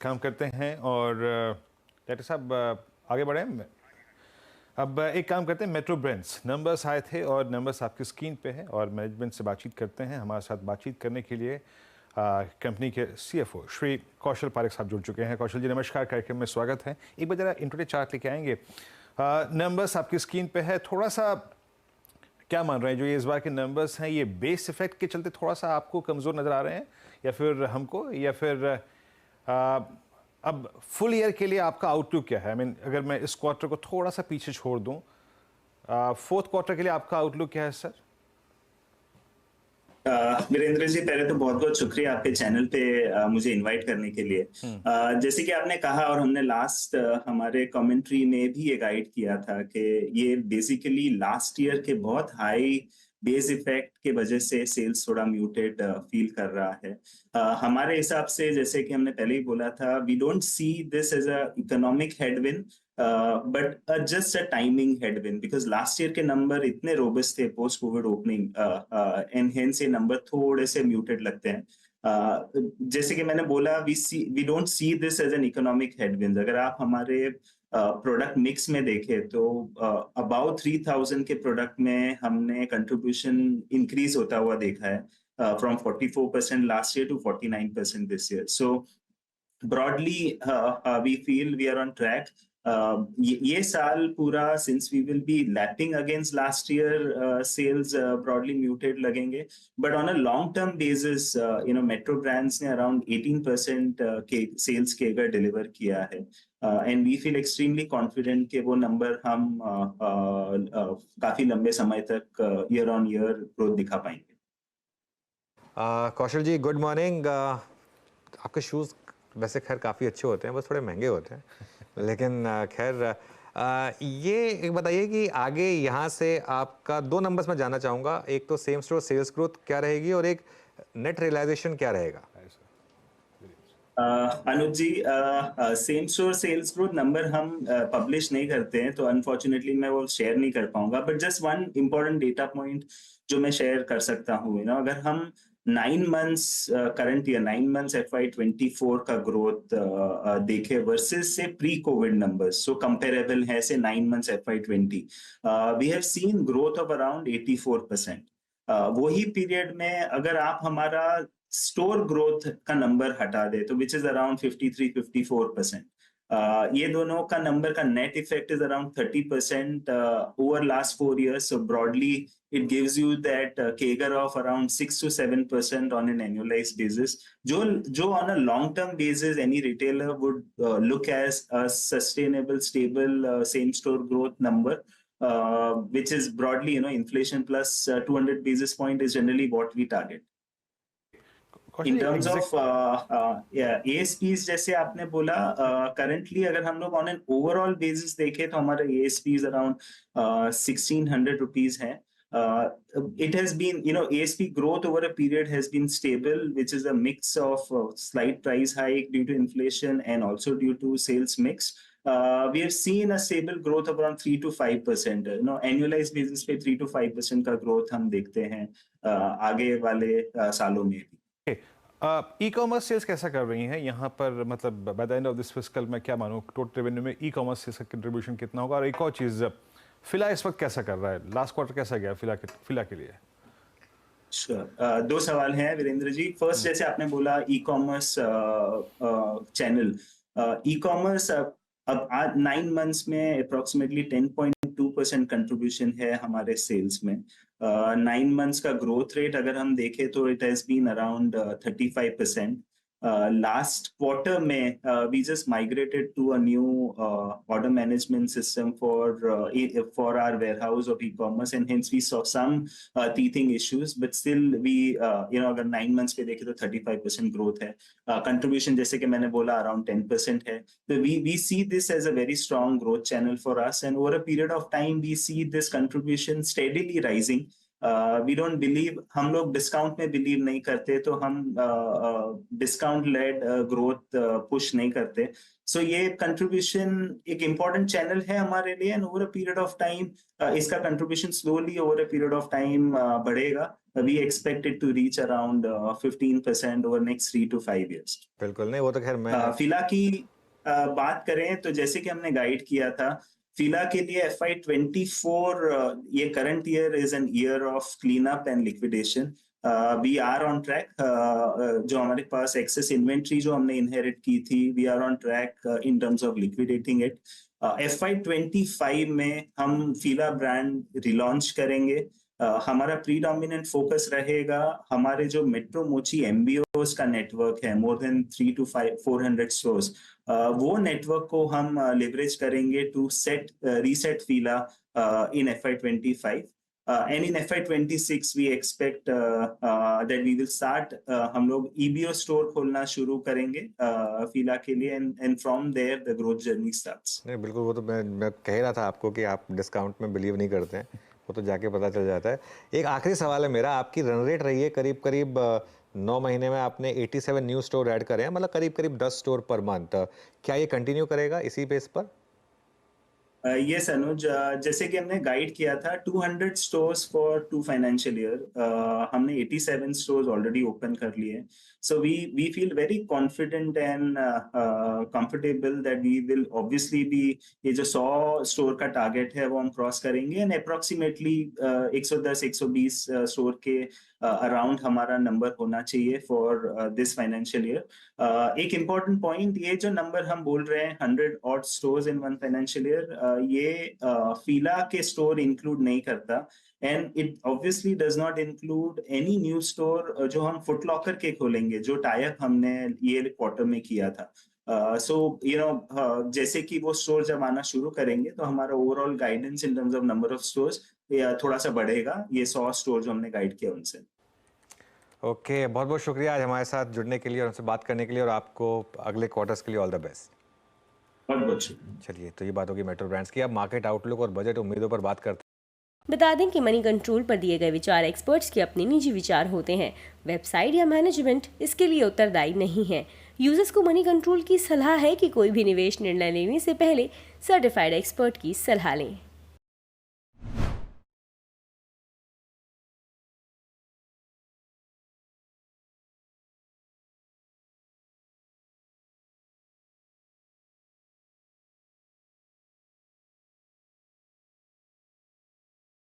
काम करते हैं और डॉक्टर साहब आगे बढ़ें। अब एक काम करते हैं, मेट्रो ब्रांड्स नंबर्स आए थे और नंबर्स आपकी स्क्रीन पे है और मैनेजमेंट से बातचीत करते हैं। हमारे साथ बातचीत करने के लिए कंपनी के सीएफओ श्री कौशल पारेख साहब जुड़ चुके हैं। कौशल जी नमस्कार, कार्यक्रम में स्वागत है। एक बार जरा इंट्रोडे चार्ट लेके आएंगे। नंबर्स आपकी स्क्रीन पे है, थोड़ा सा क्या मान रहे हैं जो ये इस बार के नंबर्स हैं, ये बेस इफेक्ट के चलते थोड़ा सा आपको कमज़ोर नज़र आ रहे हैं या फिर हमको, या फिर अब फुल ईयर के लिए आपका आउटलुक क्या है? आई मीन अगर मैं इस क्वार्टर को थोड़ा सा पीछे छोड़ दूं, फोर्थ क्वार्टर के लिए आपका आउटलुक क्या है सर? वीरेंद्र जी, पहले तो बहुत बहुत शुक्रिया आपके चैनल पे मुझे इनवाइट करने के लिए। जैसे कि आपने कहा और हमने लास्ट हमारे कमेंट्री में भी ये गाइड किया था कि ये बेसिकली लास्ट ईयर के बहुत हाई बेस इफेक्ट के वजह से सेल्स थोड़ा म्यूटेड फील कर रहा है। हमारे हिसाब से, जैसे कि हमने पहले ही बोला था, we don't see this as a economic headwind but just a timing headwind because last year के नंबर इतने रोबस्ट थे post Covid opening and hence ये नंबर थोड़े से म्यूटेड लगते हैं। जैसे कि मैंने बोला, we don't see this as an economic headwind. अगर आप हमारे प्रोडक्ट मिक्स में देखें तो अबाउट 3000 के प्रोडक्ट में हमने कंट्रीब्यूशन इंक्रीज होता हुआ देखा है from 44% last year to 49% this year. So broadly we feel we are on track. ये साल पूरा, since we will be lapping against last year sales broadly muted लगेंगे, but on a long term basis Metro Brands ने around 18% के sales CAGR deliver किया है and we feel extremely confident कि वो नंबर हम काफी लंबे समय तक year on year growth दिखा पाएंगे। कौशल जी गुड मॉर्निंग। आपके शूज़ वैसे खैर काफ़ी अच्छे होते हैं, बस थोड़े महंगे होते हैं लेकिन खैर ये एक बताइए कि आगे यहाँ से आपका दो नंबर्स मैं जानना चाहूँगा। एक तो सेम स्टोर सेल्स ग्रोथ क्या रहेगी और एक नेट रियलाइजेशन क्या रहेगा? Anuj ji, same store sales growth number हम पब्लिश नहीं करते हैं, तो अनफॉर्चुनेटली मैं वो शेयर नहीं कर पाऊंगा। But just one important data point जो मैं शेयर कर सकता हूँ, अगर हम 9 months current year 9 months FY24 का ग्रोथ देखे वर्सेस से pre Covid numbers, so comparable है से 9 months FY20, we have seen growth of around 84%। वही पीरियड में अगर आप हमारा स्टोर ग्रोथ का नंबर हटा दे तो विच इज अराउंड 53-54%। ये दोनों का नंबर का net effect is around 30% over last 4 years. So broadly it gives you that CAGR of around 6 to 7% on an annualized basis. जो on a long term basis any retailer would look as a sustainable, stable same store growth number. Which is broadly, inflation plus 200 basis point is generally what we target. In terms of ASPs, जैसे आपने बोला, currently अगर हम लोग on an overall basis देखें तो हमारे ASPs around 1600 rupees हैं. It has been, ASP growth over a period has been stable, which is a mix of slight price hike due to inflation and also due to sales mix. We have seen a stable growth of around 3 to 5%. Annualized basis पे 3 to 5% का growth हम देखते हैं आगे वाले सालों में भी। ई कॉमर्स सेल्स कैसा कर रही हैं यहाँ पर? मतलब by the end of this fiscal मैं क्या मानूँ, टोटल रेवेन्यू में ई कॉमर्स सेल्स का कंट्रीब्यूशन कितना होगा? और एक और चीज़, फिला इस वक्त कैसा कर रहा है? लास्ट क्वार्टर कैसा गया फिला के लिए? दो सवाल हैं वीरेंद्र जी। फर्स्ट, जैसे आपने बोला e commerce channel, e commerce अब 9 मंथ्स में अप्रोक्सीमेटली 10.2% कंट्रीब्यूशन है हमारे सेल्स में। 9 मंथ्स का ग्रोथ रेट अगर हम देखें तो it has been around 35%। Last quarter में we just migrated to a new order management system for our warehouse of e-commerce, and hence we saw some teething issues, but still we अगर 9 months पे देखें तो 35% growth है। contribution जैसे कि मैंने बोला around 10% है। तो we see this as a very strong growth channel for us, and over a period of time we see this contribution steadily rising. We don't believe, हम लोग डिस्काउंट में बिलीव नहीं करते, तो हम डिस्काउंट लेड ग्रोथ पुश नहीं करते. सो ये कंट्रीब्यूशन एक इम्पोर्टेंट चैनल है हमारे लिए, and over a period of time इसका contribution slowly over a period of time बढ़ेगा. We expect it to reach around 15% over next 3 to 5 years. बिल्कुल नहीं, वो तो खैर मैं फिला की बात करें तो जैसे कि हमने गाइड किया था, फिला के लिए FY24 ये current year is an year of clean up and liquidation. We are on track. जो हमारे पास एक्सेस इन्वेंट्री जो हमने इनहेरिट की थी, we are on track in terms of liquidating it. FY25 में हम फिला ब्रांड रिलॉन्च करेंगे. हमारा प्रीडोमिनेंट फोकस रहेगा हमारे जो मेट्रो मोची MBOs का नेटवर्क है, मोर देन 300 to 400 स्टोर्स, वो नेटवर्क को हम लेवरेज करेंगे to reset Fila in FY25. And in FY26 we expect that we will start, हम लोग EBO स्टोर खोलना शुरू करेंगे फिला के लिए, and from there the growth journey starts. नहीं बिल्कुल, वो तो मैं कह रहा था आपको कि आप डिस्काउंट में बिलीव नहीं करते हैं, वो तो जाके पता चल जाता है. एक आखिरी सवाल है मेरा, आपकी रन रेट रही है करीब करीब 9 महीने में आपने 87 न्यू स्टोर ऐड करे हैं, मतलब करीब करीब 10 स्टोर पर मंथ. क्या ये कंटिन्यू करेगा इसी पेस पर? यस अनुज, जैसे कि हमने गाइड किया था 200 स्टोर्स फॉर 2 फाइनेंशियल ईयर, हमने 87 स्टोर्स ऑलरेडी ओपन कर लिए. So we feel very confident and comfortable that we will obviously भी ये जो 100 स्टोर का टारगेट है वो हम क्रॉस करेंगे, एंड अप्रोक्सीमेटली 110-120 स्टोर के अराउंड हमारा नंबर होना चाहिए फॉर दिस फाइनेंशियल ईयर. एक इम्पॉर्टेंट पॉइंट, ये जो नंबर हम बोल रहे हैं 100 odd stores in one financial year, ये फिला के स्टोर इंक्लूड नहीं करता, and it obviously does not include any new store जो हम फुट लॉकर के खोलेंगे, जो टाइप हमने ये क्वार्टर में किया था. सो यू नो, जैसे कि वो स्टोर जब आना शुरू करेंगे तो हमारा overall guidance in terms of number of stores थोड़ा सा बढ़ेगा, ये 100 स्टोर जो हमने गाइड किया उनसे. ओके, बहुत बहुत शुक्रिया आज हमारे साथ जुड़ने के लिए और हमसे बात करने के लिए, और आपको अगले क्वार्टर्स के लिए ऑल द बेस्ट. बहुत बहुत शुक्रिया. चलिए, तो ये बात होगी मेट्रो ब्रांड्स की. अब मार्केट आउटलुक और बजट उम्मीदों पर बात करते हैं. बता दें कि मनी कंट्रोल पर दिए गए विचार एक्सपर्ट्स के अपने निजी विचार होते हैं. वेबसाइट या मैनेजमेंट इसके लिए उत्तरदायी नहीं है. यूजर्स को मनी कंट्रोल की सलाह है कि कोई भी निवेश निर्णय लेने से पहले सर्टिफाइड एक्सपर्ट की सलाह लें.